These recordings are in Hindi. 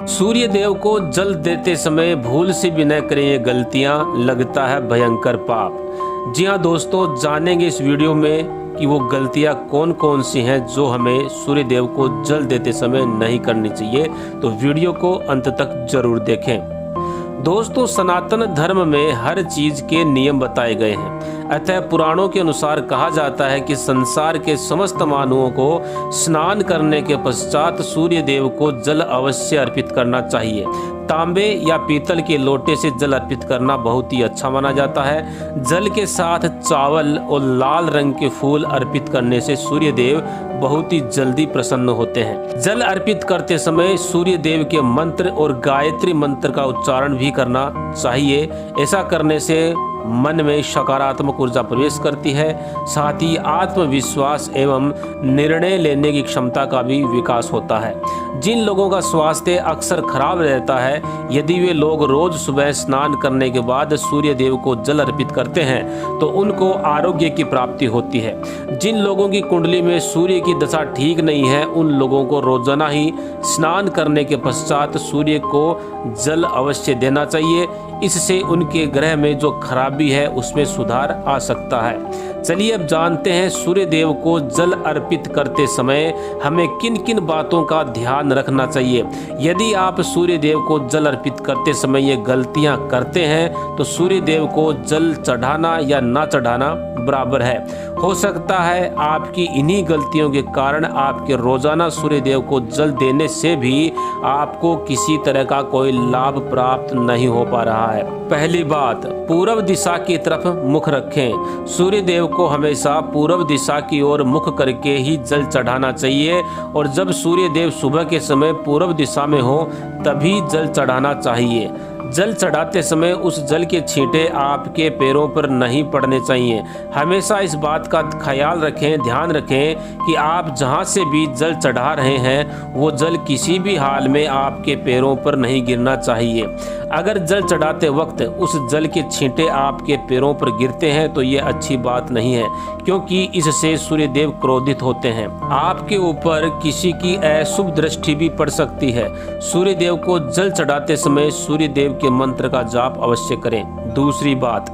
सूर्य देव को जल देते समय भूल से भी न करें ये गलतियां, लगता है भयंकर पाप। जी हाँ दोस्तों, जानेंगे इस वीडियो में कि वो गलतियां कौन कौन सी हैं जो हमें सूर्य देव को जल देते समय नहीं करनी चाहिए। तो वीडियो को अंत तक जरूर देखें। दोस्तों, सनातन धर्म में हर चीज के नियम बताए गए हैं। अतः पुराणों के अनुसार कहा जाता है कि संसार के समस्त मानवों को स्नान करने के पश्चात सूर्य देव को जल अवश्य अर्पित करना चाहिए। तांबे या पीतल के लोटे से जल अर्पित करना बहुत ही अच्छा माना जाता है। जल के साथ चावल और लाल रंग के फूल अर्पित करने से सूर्य देव बहुत ही जल्दी प्रसन्न होते हैं। जल अर्पित करते समय सूर्य देव के मंत्र और गायत्री मंत्र का उच्चारण भी करना चाहिए। ऐसा करने से मन में सकारात्मक ऊर्जा प्रवेश करती है, साथ ही आत्मविश्वास एवं निर्णय लेने की क्षमता का भी विकास होता है। जिन लोगों का स्वास्थ्य अक्सर खराब रहता है, यदि वे लोग रोज सुबह स्नान करने के बाद सूर्य देव को जल अर्पित करते हैं तो उनको आरोग्य की प्राप्ति होती है। जिन लोगों की कुंडली में सूर्य की दशा ठीक नहीं है, उन लोगों को रोजाना ही स्नान करने के पश्चात सूर्य को जल अवश्य देना चाहिए। इससे उनके ग्रह में जो खराबी है उसमें सुधार आ सकता है। चलिए अब जानते हैं सूर्य देव को जल अर्पित करते समय हमें किन किन बातों का ध्यान रखना चाहिए। यदि आप सूर्य देव को जल अर्पित करते समय ये गलतियां करते हैं तो सूर्य देव को जल चढ़ाना या ना चढ़ाना बराबर है। हो सकता है आपकी इन्हीं गलतियों के कारण आपके रोजाना सूर्य देव को जल देने से भी आपको किसी तरह का कोई लाभ प्राप्त नहीं हो पा रहा है। पहली बात, पूर्व दिशा की तरफ मुख रखें। सूर्य देव को हमेशा पूर्व दिशा की ओर मुख करके ही जल चढ़ाना चाहिए और जब सूर्य देव सुबह के समय पूर्व दिशा में हो तभी जल चढ़ाना चाहिए। जल चढ़ाते समय उस जल के छींटे आपके पैरों पर नहीं पड़ने चाहिए। हमेशा इस बात का ख्याल रखें, ध्यान रखें कि आप जहां से भी जल चढ़ा रहे हैं वो जल किसी भी हाल में आपके पैरों पर नहीं गिरना चाहिए। अगर जल चढ़ाते वक्त उस जल के छींटे आपके पैरों पर गिरते हैं तो ये अच्छी बात नहीं है, क्योंकि इससे सूर्य देव क्रोधित होते हैं। आपके ऊपर किसी की अशुभ दृष्टि भी पड़ सकती है। सूर्य देव को जल चढ़ाते समय सूर्य देव के मंत्र का जाप अवश्य करें। दूसरी बात,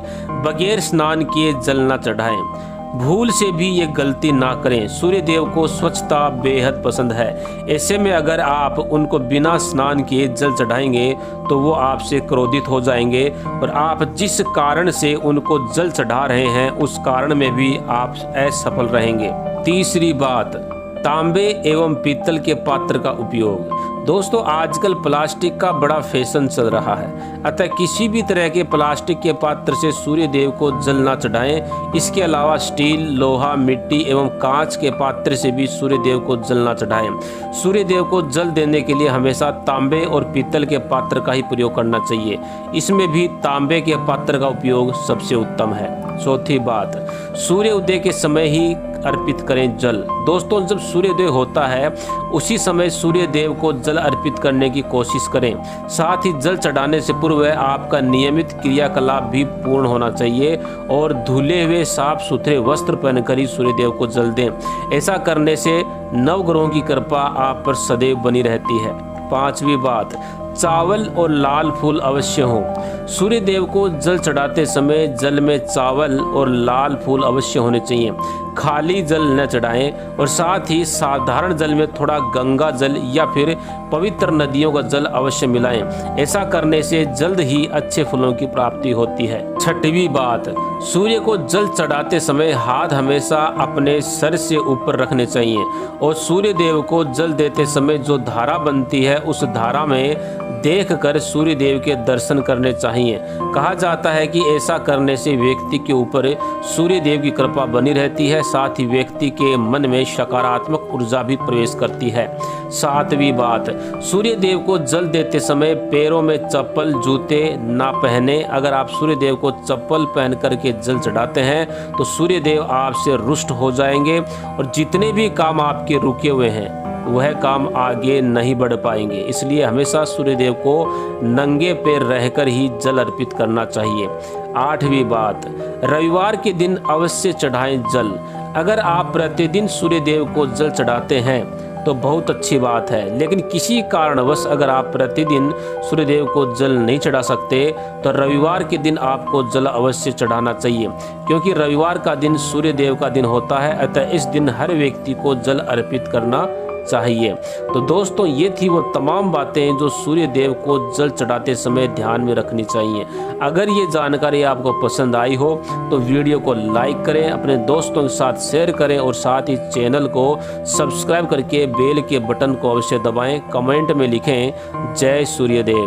बगैर स्नान किए जल न चढ़ाएं। भूल से भी ये गलती ना करें। सूर्य देव को स्वच्छता बेहद पसंद है। ऐसे में अगर आप उनको बिना स्नान किए जल चढ़ाएंगे तो वो आपसे क्रोधित हो जाएंगे और आप जिस कारण से उनको जल चढ़ा रहे हैं उस कारण में भी आप असफल रहेंगे। तीसरी बात, तांबे एवं पीतल के पात्र का उपयोग। दोस्तों, आजकल प्लास्टिक का बड़ा फैशन चल रहा है, अतः किसी भी तरह के प्लास्टिक के पात्र से सूर्य देव को जल ना चढ़ाएं। इसके अलावा स्टील, लोहा, मिट्टी एवं कांच के पात्र से भी सूर्य देव को जल ना चढ़ाएं। सूर्य देव को जल देने के लिए हमेशा तांबे और पीतल के पात्र का ही प्रयोग करना चाहिए। इसमें भी तांबे के पात्र का उपयोग सबसे उत्तम है। चौथी बात, सूर्य उदय के समय ही अर्पित करें जल। दोस्तों, जब सूर्योदय होता है उसी समय सूर्य देव को जल अर्पित करने की कोशिश करें। साथ ही जल चढ़ाने से पूर्व आपका नियमित क्रियाकलाप भी पूर्ण होना चाहिए और धुले हुए साफ सुथरे वस्त्र पहनकर ही सूर्य देव को जल दें। ऐसा करने से नवग्रहों की कृपा आप पर सदैव बनी रहती है। पांचवी बात, चावल और लाल फूल अवश्य हों। सूर्य देव को जल चढ़ाते समय जल में चावल और लाल फूल अवश्य होने चाहिए। खाली जल न चढ़ाएं और साथ ही साधारण जल में थोड़ा गंगा जल या फिर पवित्र नदियों का जल अवश्य मिलाएं। ऐसा करने से जल्द ही अच्छे फलों की प्राप्ति होती है। छठवीं बात, सूर्य को जल चढ़ाते समय हाथ हमेशा अपने सर से ऊपर रखने चाहिए और सूर्य देव को जल देते समय जो धारा बनती है उस धारा में देखकर सूर्य देव के दर्शन करने चाहिए। कहा जाता है कि ऐसा करने से व्यक्ति के ऊपर सूर्य देव की कृपा बनी रहती है, साथ ही व्यक्ति के मन में सकारात्मक ऊर्जा भी प्रवेश करती है। सातवीं बात, सूर्य देव को जल देते समय पैरों में चप्पल जूते ना पहने। अगर आप सूर्य देव को चप्पल पहन करके जल चढ़ाते हैं तो सूर्य देव आपसे रुष्ट हो जाएंगे और जितने भी काम आपके रुके हुए हैं वह काम आगे नहीं बढ़ पाएंगे। इसलिए हमेशा सूर्य देव को नंगे पैर रहकर ही जल अर्पित करना चाहिए। आठवीं बात, रविवार के दिन अवश्य चढ़ाएं जल। अगर आप प्रतिदिन सूर्य देव को जल चढ़ाते हैं तो बहुत अच्छी बात है। लेकिन किसी कारणवश अगर आप प्रतिदिन सूर्यदेव को जल नहीं चढ़ा सकते तो रविवार के दिन आपको जल अवश्य चढ़ाना चाहिए, क्योंकि रविवार का दिन सूर्यदेव का दिन होता है। अतः इस दिन हर व्यक्ति को जल अर्पित करना चाहिए। तो दोस्तों, ये थी वो तमाम बातें जो सूर्य देव को जल चढ़ाते समय ध्यान में रखनी चाहिए। अगर ये जानकारी आपको पसंद आई हो तो वीडियो को लाइक करें, अपने दोस्तों के साथ शेयर करें और साथ ही चैनल को सब्सक्राइब करके बेल के बटन को अवश्य दबाएं। कमेंट में लिखें जय सूर्यदेव।